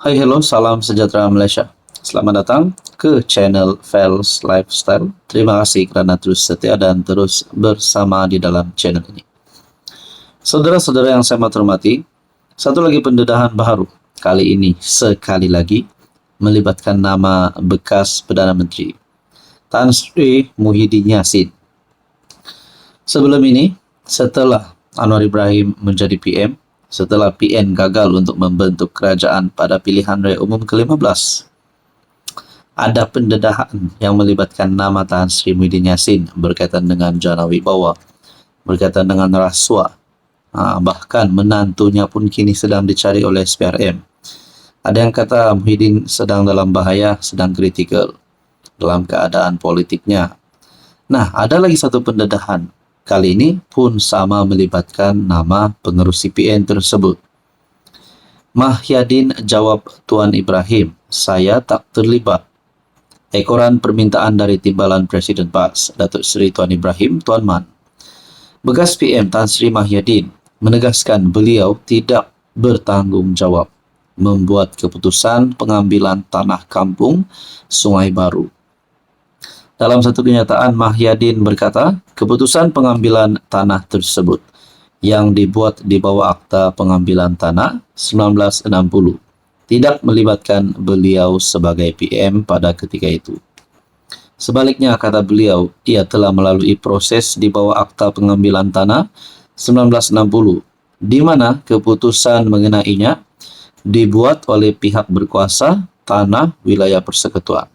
Hai, hello, salam sejahtera Malaysia. Selamat datang ke channel Fels Lifestyle. Terima kasih kerana terus setia dan terus bersama di dalam channel ini. Saudara-saudara yang saya hormati, satu lagi pendedahan baru. Kali ini, sekali lagi, melibatkan nama bekas Perdana Menteri, Tan Sri Muhyiddin Yassin. Sebelum ini, setelah Anwar Ibrahim menjadi PM, setelah PN gagal untuk membentuk kerajaan pada pilihan raya umum ke-15, ada pendedahan yang melibatkan nama Tan Sri Muhyiddin Yassin berkaitan dengan jana wibawa, berkaitan dengan rasuah, bahkan menantunya pun kini sedang dicari oleh SPRM. Ada yang kata Muhyiddin sedang dalam bahaya, sedang kritikal dalam keadaan politiknya. Nah, ada lagi satu pendedahan. Kali ini pun sama melibatkan nama pengerusi PN tersebut. Muhyiddin jawab Tuan Ibrahim, saya tak terlibat. Ekoran permintaan dari Timbalan Presiden PAS, Datuk Seri Tuan Ibrahim, Tuan Man. Bekas PM Tan Sri Muhyiddin menegaskan beliau tidak bertanggungjawab membuat keputusan pengambilan tanah kampung Sungai Baru. Dalam satu kenyataan, Muhyiddin berkata, keputusan pengambilan tanah tersebut yang dibuat di bawah Akta Pengambilan Tanah 1960 tidak melibatkan beliau sebagai PM pada ketika itu. Sebaliknya, kata beliau, ia telah melalui proses di bawah Akta Pengambilan Tanah 1960, di mana keputusan mengenainya dibuat oleh pihak berkuasa tanah wilayah persekutuan.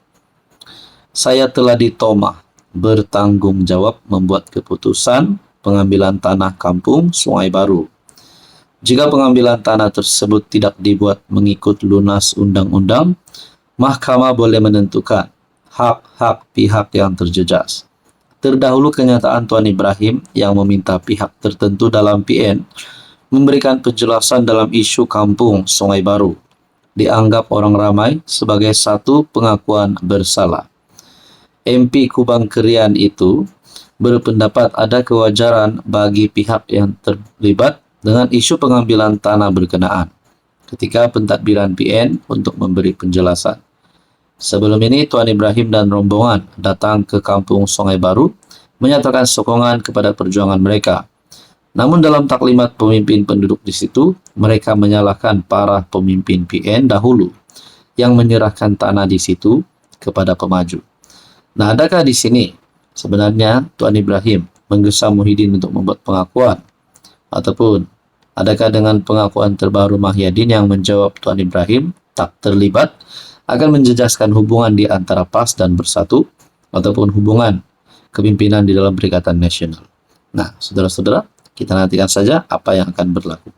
Saya telah ditomah bertanggung jawab membuat keputusan pengambilan tanah kampung Sungai Baru. Jika pengambilan tanah tersebut tidak dibuat mengikut lunas undang-undang, mahkamah boleh menentukan hak-hak pihak yang terjejas. Terdahulu kenyataan Tuan Ibrahim yang meminta pihak tertentu dalam PN memberikan penjelasan dalam isu kampung Sungai Baru dianggap orang ramai sebagai satu pengakuan bersalah. MP Kubang Kerian itu berpendapat ada kewajaran bagi pihak yang terlibat dengan isu pengambilan tanah berkenaan ketika pentadbiran PN untuk memberi penjelasan. Sebelum ini, Tuan Ibrahim dan rombongan datang ke kampung Sungai Baru menyatakan sokongan kepada perjuangan mereka. Namun dalam taklimat pemimpin penduduk di situ, mereka menyalahkan para pemimpin PN dahulu yang menyerahkan tanah di situ kepada pemaju. Nah, adakah di sini sebenarnya Tuan Ibrahim menggesa Muhyiddin untuk membuat pengakuan? Ataupun adakah dengan pengakuan terbaru Muhyiddin yang menjawab Tuan Ibrahim tak terlibat akan menjejaskan hubungan di antara PAS dan Bersatu ataupun hubungan kepimpinan di dalam Perikatan Nasional? Nah, saudara-saudara, kita nantikan saja apa yang akan berlaku.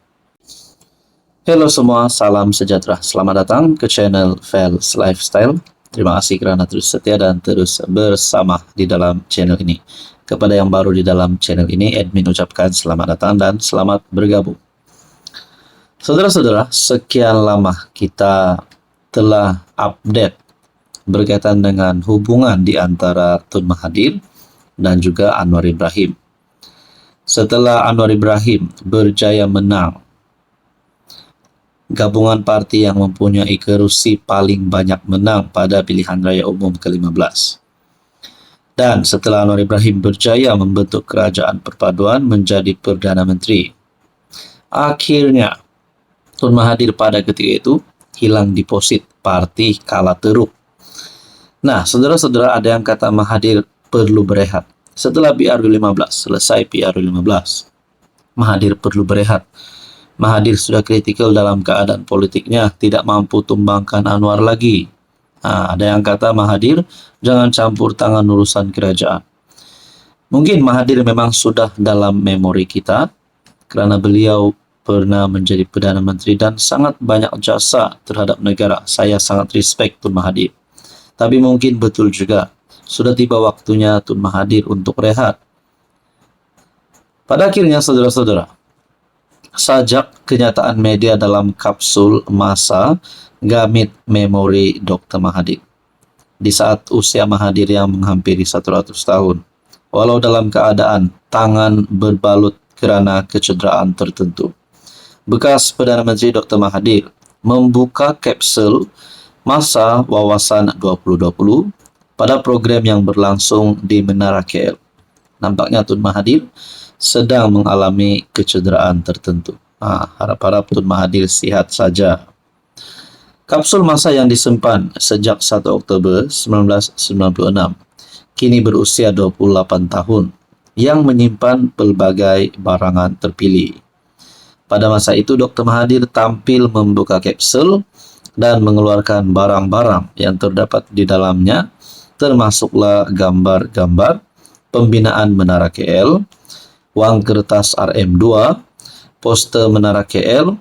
Hello semua, salam sejahtera. Selamat datang ke channel Fels Lifestyle. Terima kasih kerana terus setia dan terus bersama di dalam channel ini. Kepada yang baru di dalam channel ini, admin ucapkan selamat datang dan selamat bergabung. Saudara-saudara, sekian lama kita telah update berkaitan dengan hubungan di antara Tun Mahathir dan juga Anwar Ibrahim. Setelah Anwar Ibrahim berjaya menang gabungan parti yang mempunyai kerusi paling banyak menang pada pilihan raya umum ke-15. Dan setelah Anwar Ibrahim berjaya membentuk kerajaan perpaduan menjadi Perdana Menteri, akhirnya Tun Mahathir pada ketika itu hilang deposit, parti kalah teruk. Nah, saudara-saudara, ada yang kata Mahathir perlu berehat. Setelah PRU15, selesai PRU15, Mahathir perlu berehat. Mahathir sudah kritikal dalam keadaan politiknya, tidak mampu tumbangkan Anwar lagi. Ada yang kata Mahathir, jangan campur tangan urusan kerajaan. Mungkin Mahathir memang sudah dalam memori kita, kerana beliau pernah menjadi Perdana Menteri dan sangat banyak jasa terhadap negara. Saya sangat respect Tun Mahathir. Tapi mungkin betul juga, sudah tiba waktunya Tun Mahathir untuk rehat. Pada akhirnya, saudara-saudara, sajak kenyataan media dalam kapsul masa Gamit Memori Dr. Mahathir di saat usia Mahathir yang menghampiri 100 tahun, walau dalam keadaan tangan berbalut kerana kecederaan tertentu. Bekas Perdana Menteri Dr. Mahathir membuka kapsul masa wawasan 2020 pada program yang berlangsung di Menara KL. Nampaknya Tun Mahathir sedang mengalami kecederaan tertentu. Harap-harap Tun Mahathir sihat saja. Kapsul masa yang disimpan sejak 1 Oktober 1996 kini berusia 28 tahun yang menyimpan pelbagai barangan terpilih. Pada masa itu, Dr. Mahathir tampil membuka kapsul dan mengeluarkan barang-barang yang terdapat di dalamnya, termasuklah gambar-gambar pembinaan Menara KL, wang kertas RM2, poster Menara KL,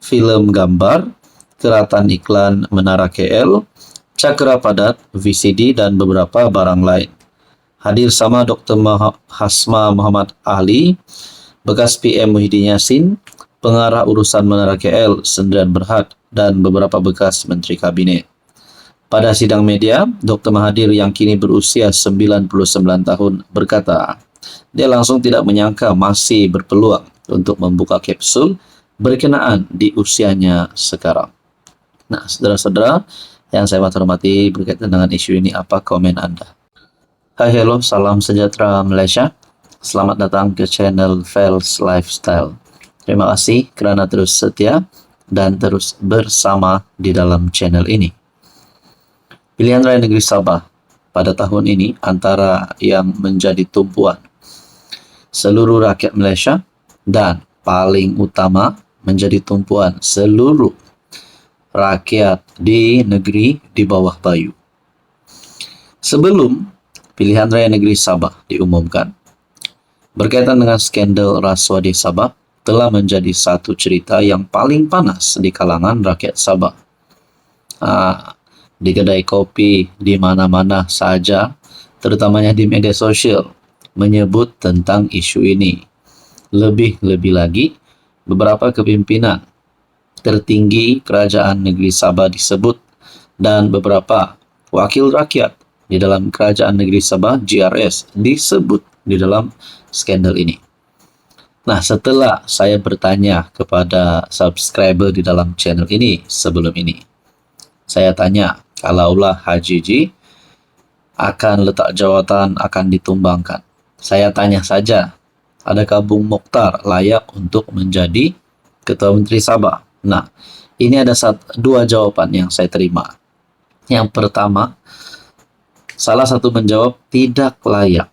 filem gambar, keratan iklan Menara KL, cakra padat, VCD dan beberapa barang lain. Hadir sama Dr. Hasma Muhammad Ali, bekas PM Muhyiddin Yassin, pengarah urusan Menara KL Sendirian Berhad dan beberapa bekas menteri kabinet. Pada sidang media, Dr. Mahathir yang kini berusia 99 tahun berkata, dia langsung tidak menyangka masih berpeluang untuk membuka kapsul berkenaan di usianya sekarang. Nah, saudara-saudara yang saya hormati, berkaitan dengan isu ini, apa komen Anda? Hai, hello, salam sejahtera Malaysia. Selamat datang ke channel Fels Lifestyle. Terima kasih kerana terus setia dan terus bersama di dalam channel ini. Pilihan Raya Negeri Sabah pada tahun ini antara yang menjadi tumpuan seluruh rakyat Malaysia dan paling utama menjadi tumpuan seluruh rakyat di negeri di bawah bayu. Sebelum Pilihan Raya Negeri Sabah diumumkan, berkaitan dengan skandal rasuah di Sabah telah menjadi satu cerita yang paling panas di kalangan rakyat Sabah. Di kedai kopi, di mana-mana saja, terutamanya di media sosial, menyebut tentang isu ini. Lebih-lebih lagi, beberapa kepimpinan tertinggi kerajaan negeri Sabah disebut dan beberapa wakil rakyat di dalam kerajaan negeri Sabah GRS disebut di dalam skandal ini. Nah, setelah saya bertanya kepada subscriber di dalam channel ini sebelum ini, saya tanya, kalaulah HJJ akan letak jawatan akan ditumbangkan, saya tanya saja, adakah Bung Mokhtar layak untuk menjadi Ketua Menteri Sabah? Nah, ini ada dua jawaban yang saya terima. Yang pertama, salah satu menjawab tidak layak.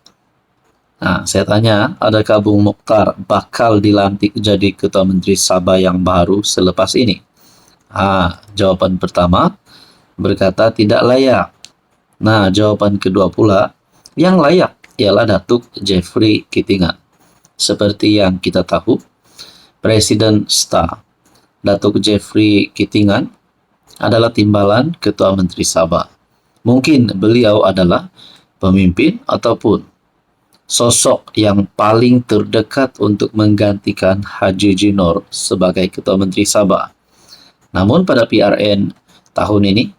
Nah, saya tanya, adakah Bung Mokhtar bakal dilantik jadi Ketua Menteri Sabah yang baru selepas ini? Jawaban pertama berkata tidak layak. Nah, jawaban kedua pula, yang layak ialah Datuk Jeffrey Kitingan. Seperti yang kita tahu, Presiden STA Datuk Jeffrey Kitingan adalah timbalan Ketua Menteri Sabah. Mungkin beliau adalah pemimpin ataupun sosok yang paling terdekat untuk menggantikan Haji Jinor sebagai Ketua Menteri Sabah. Namun pada PRN tahun ini,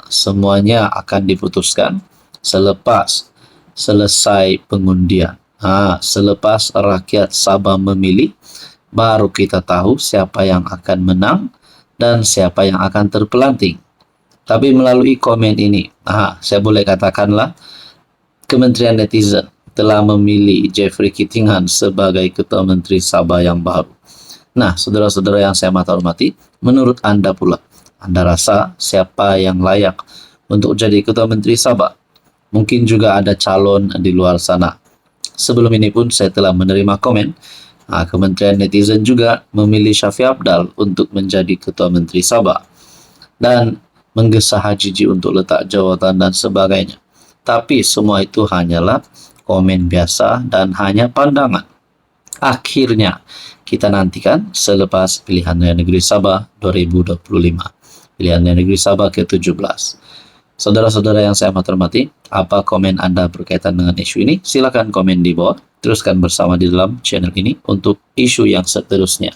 semuanya akan diputuskan selepas selesai pengundian. Selepas rakyat Sabah memilih, baru kita tahu siapa yang akan menang dan siapa yang akan terpelanting. Tapi melalui komen ini, saya boleh katakanlah Kementerian Netizen telah memilih Jeffrey Kitingan sebagai Ketua Menteri Sabah yang baru. Nah, saudara-saudara yang saya hormati, menurut Anda pula, Anda rasa siapa yang layak untuk jadi Ketua Menteri Sabah? Mungkin juga ada calon di luar sana. Sebelum ini pun saya telah menerima komen, Kementerian Netizen juga memilih Shafie Apdal untuk menjadi Ketua Menteri Sabah dan menggesa HJJ untuk letak jawatan dan sebagainya. Tapi semua itu hanyalah komen biasa dan hanya pandangan. Akhirnya kita nantikan selepas Pilihan Raya Negeri Sabah 2025. Pilihan Raya Negeri Sabah ke-17. Saudara-saudara yang saya hormati, apa komen Anda berkaitan dengan isu ini? Silakan komen di bawah. Teruskan bersama di dalam channel ini untuk isu yang seterusnya.